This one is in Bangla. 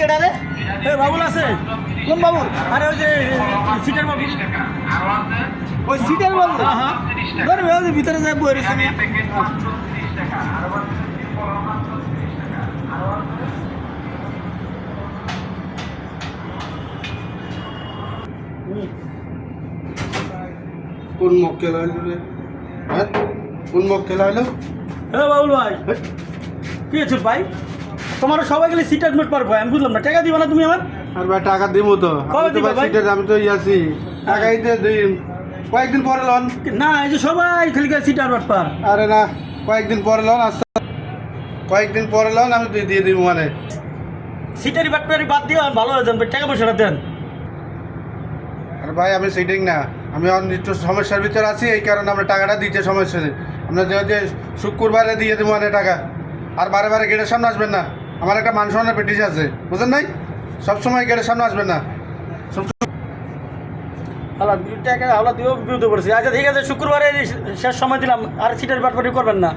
কেডা রে? বাবুল আছে। কোন বাবুল? আরে ওই যে সিটের বাবুল। ওই সিটের বাবুল? হ্যাঁ হ্যাঁ। ধরে বেরোতে ভিতরে যায় বই রয়েছে না। কোন মক্কেল হইল রে? হ্যাঁ কোন মক্কেল হইল? বাবুল ভাই কি আছে ভাই? তোমার সবাই গেলে সিট অ্যাডমিট পারবো, আমি বুঝলাম না, টাকা দিবা না তুমি আমার? আর ভাই টাকা দিব তো। কবে দিবা ভাই? আমি তো আছি, টাকাই দিয়ে দিন। কয়েকদিন পরে লন। না, এই যে সবাই খালি সিট অ্যাডমিট পার। আরে না, কয়েকদিন পরে লন। আচ্ছা কয়েকদিন পরে লন, আমি দিয়ে দিব মানে। সিটের ব্যাটপারি বাদ দিয়ে ভালো হয়ে যান, টাকা পয়সাটা দেন। আরে ভাই আমি সিটিং না, আমি অনিষ্ট সমস্যার ভিতরে আছি, এই কারণে আমরা টাকাটা দিতে সমস্যা নেই। আমরা যে শুক্রবারে দিয়ে দেবো মানে টাকা। আর বারে বারে গেটের সামনে আসবেন না, আমার একটা মান সম্মানের পেটিস আছে, বুঝলেন নাই? সবসময় গেটের সামনে আসবেন না। হালা টাকা হালা দিয়েও বিরুদ্ধে পড়েছি। আচ্ছা ঠিক আছে, শুক্রবারে শেষ সময় দিলাম, আর সিটের ব্যাটপারি করবেন না।